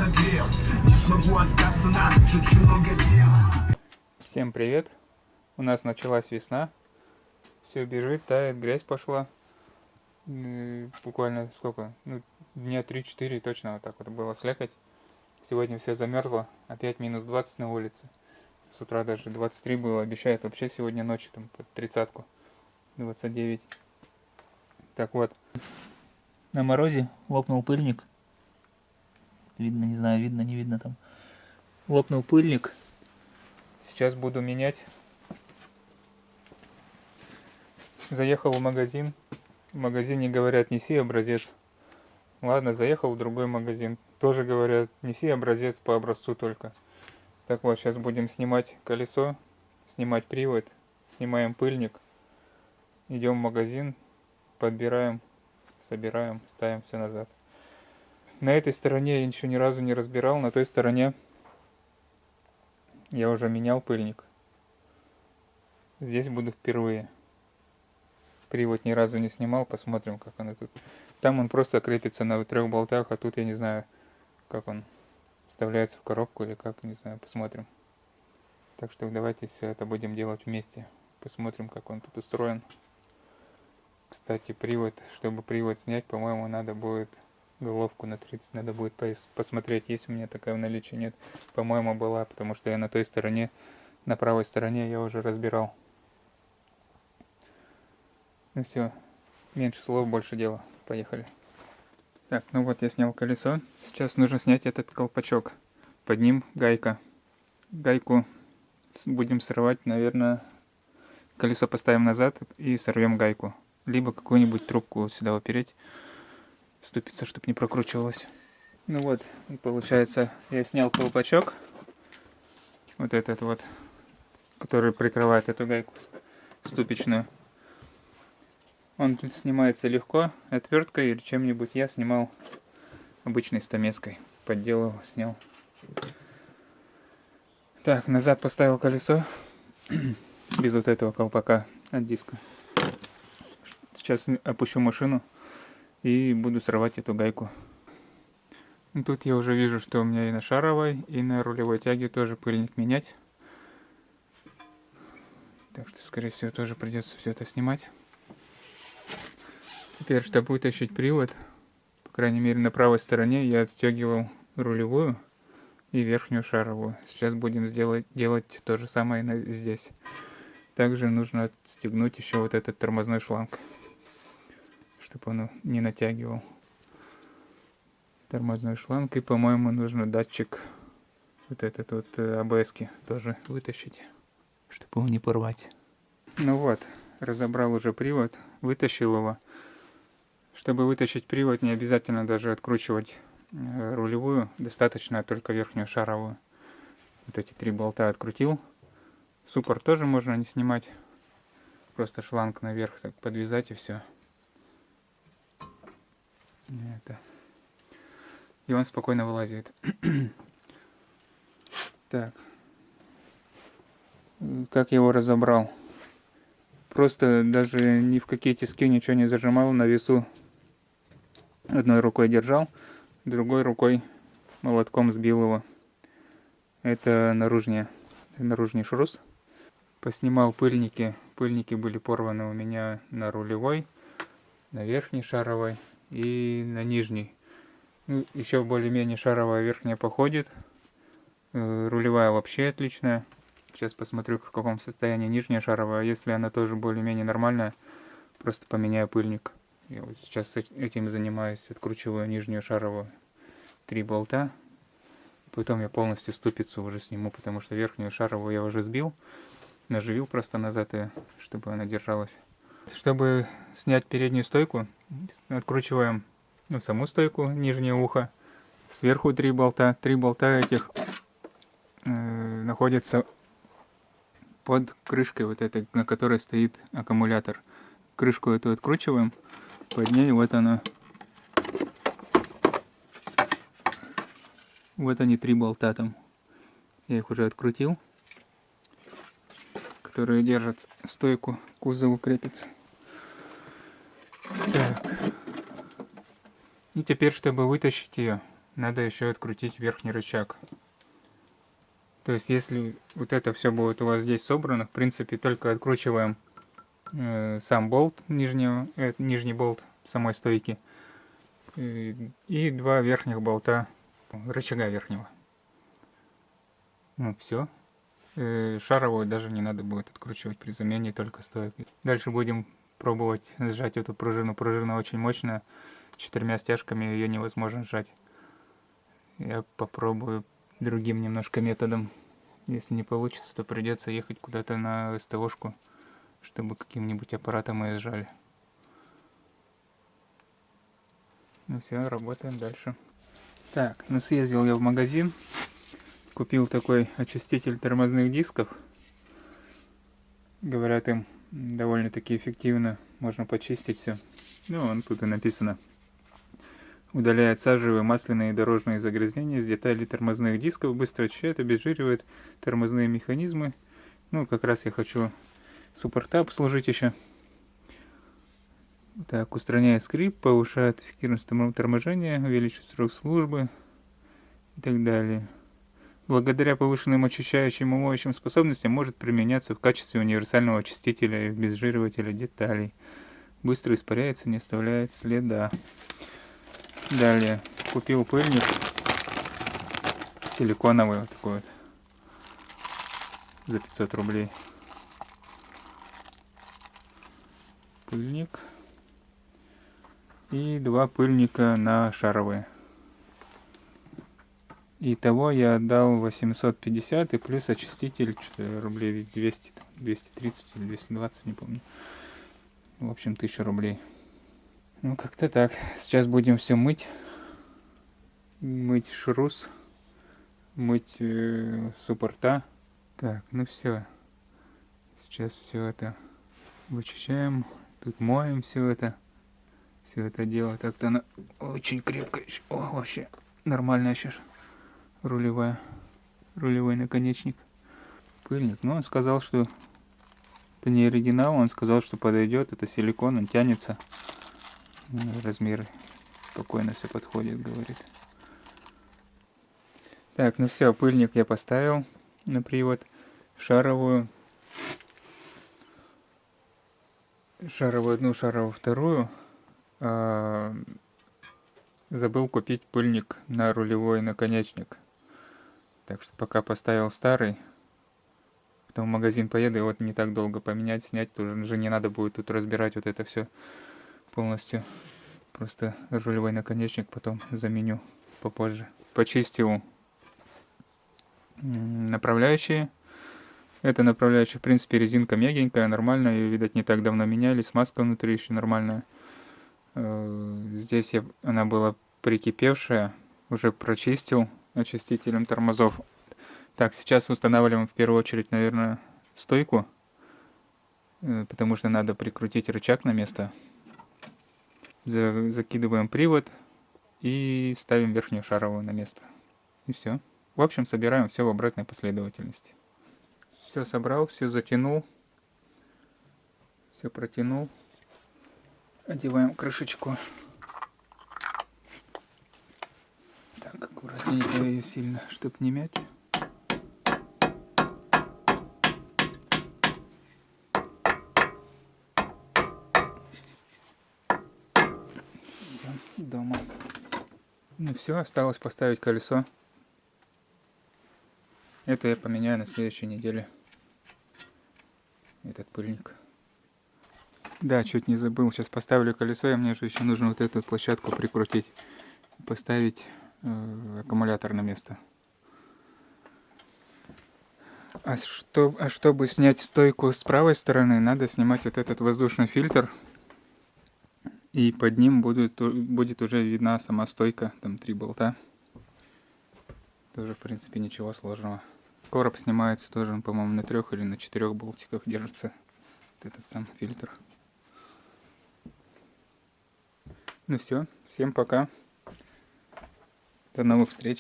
нагрел. Не смогу остаться на чуть много дел. Всем привет! У нас началась весна. Все бежит, тает, грязь пошла. Буквально сколько? Ну, дня 3-4 точно вот так вот было слякоть. Сегодня все замерзло. Опять минус 20 на улице. С утра даже 23 было. Обещают вообще сегодня ночью там под 30-ку. 29. Так вот. На морозе лопнул пыльник. Видно, не знаю, видно, не видно там. Лопнул пыльник. Сейчас буду менять. Заехал в магазин. В магазине говорят, неси образец. Ладно, заехал в другой магазин. Тоже говорят, неси образец по образцу только. Так вот, сейчас будем снимать колесо, снимать привод, снимаем пыльник. Идем в магазин, подбираем, собираем, ставим все назад. На этой стороне я еще ни разу не разбирал, на той стороне я уже менял пыльник. Здесь буду впервые. Привод ни разу не снимал, посмотрим, как оно тут. Там он просто крепится на 3 болтах, а тут я не знаю, как он вставляется в коробку или как, не знаю, посмотрим. Так что давайте все это будем делать вместе. Посмотрим, как он тут устроен. Кстати, привод, чтобы привод снять, по-моему, надо будет головку на 30, надо будет посмотреть, есть у меня такая в наличии, нет. По-моему, была, потому что я на той стороне, на правой стороне я уже разбирал. Ну все, меньше слов, больше дела. Поехали. Так, ну вот я снял колесо. Сейчас нужно снять этот колпачок. Под ним гайка. Гайку будем срывать, наверное, колесо поставим назад и сорвем гайку. Либо какую-нибудь трубку сюда упереть, ступица, чтобы не прокручивалась. Ну вот, и получается, я снял колпачок. Вот этот вот, который прикрывает эту гайку ступичную. Он снимается легко, отверткой или чем-нибудь. Я снимал обычной стамеской. Подделал, снял. Так, назад поставил колесо. Без вот этого колпака от диска. Сейчас опущу машину и буду срывать эту гайку. Тут я уже вижу, что у меня и на шаровой, и на рулевой тяге тоже пыльник менять. Так что, скорее всего, тоже придется все это снимать. Теперь, чтобы вытащить привод, по крайней мере на правой стороне, я отстегивал рулевую и верхнюю шаровую. Сейчас будем делать то же самое здесь. Также нужно отстегнуть еще вот этот тормозной шланг, чтобы он не натягивал тормозной шланг. И, по-моему, нужно датчик вот этот вот АБС-ки тоже вытащить, чтобы его не порвать. Ну вот, разобрал уже привод, вытащил его. Чтобы вытащить привод, не обязательно даже откручивать рулевую, достаточно только верхнюю шаровую. Вот эти 3 болта открутил. Суппорт тоже можно не снимать, просто шланг наверх так подвязать и все. И он спокойно вылазит. Так, как я его разобрал? Просто даже ни в какие тиски ничего не зажимал, на весу одной рукой держал, другой рукой молотком сбил его. Это наружный шрус. Поснимал пыльники. Пыльники были порваны у меня на рулевой, на верхней шаровой и на нижней. Ну, еще более-менее шаровая верхняя походит. Рулевая вообще отличная. Сейчас посмотрю, в каком состоянии нижняя шаровая. Если она тоже более-менее нормальная, просто поменяю пыльник. Я вот сейчас этим занимаюсь, откручиваю нижнюю шаровую. 3 болта. Потом я полностью ступицу уже сниму, потому что верхнюю шаровую я уже сбил. Наживил просто назад, чтобы она держалась. Чтобы снять переднюю стойку, откручиваем саму стойку, нижнее ухо. Сверху 3 болта. 3 болта этих находятся под крышкой вот этой, на которой стоит аккумулятор. Крышку эту откручиваем, под ней вот она. Вот они 3 болта там. Я их уже открутил, которые держат стойку, к кузову крепится. Так. И теперь, чтобы вытащить ее, надо еще открутить верхний рычаг. То есть, если вот это все будет у вас здесь собрано, в принципе, только откручиваем сам болт нижний болт самой стойки и два верхних болта рычага верхнего. Ну, все. Шаровую даже не надо будет откручивать при замене только стойки. Дальше будем пробовать сжать эту пружину. Пружина очень мощная. 4 стяжками ее невозможно сжать. Я попробую другим немножко методом. Если не получится, то придется ехать куда-то на СТОшку, чтобы каким-нибудь аппаратом ее сжали. Ну все, работаем дальше. Так, ну съездил я в магазин. Купил такой очиститель тормозных дисков. Говорят, им довольно-таки эффективно можно почистить все. Ну, вон тут и написано. Удаляет сажевые, масляные и дорожные загрязнения с деталей тормозных дисков, быстро очищает, обезжиривает тормозные механизмы. Ну, как раз я хочу суппорта обслужить еще. Так, устраняет скрип, повышает эффективность торможения, увеличивает срок службы и так далее. Благодаря повышенным очищающим и моющим способностям может применяться в качестве универсального очистителя и обезжиривателя деталей. Быстро испаряется, не оставляет следа. Далее купил пыльник силиконовый вот такой вот за 500 рублей. Пыльник и 2 пыльника на шаровые. Итого я отдал 850 и плюс очиститель рублей 200, 230 или 220, не помню. В общем, 1000 рублей. Ну, как-то так. Сейчас будем все мыть. Мыть шрус. Мыть суппорта. Так, ну все. Сейчас все это вычищаем. Тут моем все это. Все это дело. Так-то она очень крепко. О, вообще нормальная сейчас. Рулевой наконечник. Пыльник. Ну, он сказал, что это не оригинал. Он сказал, что подойдет. Это силикон, он тянется. Размеры спокойно все подходит, говорит. Так, ну все, пыльник я поставил на привод. Шаровую одну, шаровую вторую. Забыл купить пыльник на рулевой наконечник. Так что пока поставил старый. Потом в магазин поеду, и вот не так долго поменять, снять. Уже не надо будет тут разбирать вот это все полностью. Просто рулевой наконечник потом заменю попозже. Почистил направляющие. Это направляющая, в принципе, резинка мягенькая, нормальная. Ее, видать, не так давно меняли. Смазка внутри еще нормальная. Здесь она была прикипевшая. Уже прочистил очистителем тормозов. Так, сейчас устанавливаем в первую очередь, наверное, стойку. Потому что надо прикрутить рычаг на место. Закидываем привод и ставим верхнюю шаровую на место. И все. В общем, собираем все в обратной последовательности. Все собрал, все затянул. Все протянул. Одеваем крышечку. Так, аккуратненько ее сильно, чтобы не мять. Дома. Ну все, осталось поставить колесо. Это я поменяю на следующей неделе. Этот пыльник. Да, чуть не забыл. Сейчас поставлю колесо, и мне же еще нужно вот эту площадку прикрутить. Поставить аккумулятор на место. А чтобы снять стойку с правой стороны, надо снимать вот этот воздушный фильтр. И под ним будет уже видна сама стойка. Там 3 болта. Тоже, в принципе, ничего сложного. Короб снимается тоже, по-моему, на 3 или на 4 болтиках держится. Вот этот сам фильтр. Ну все, всем пока. До новых встреч.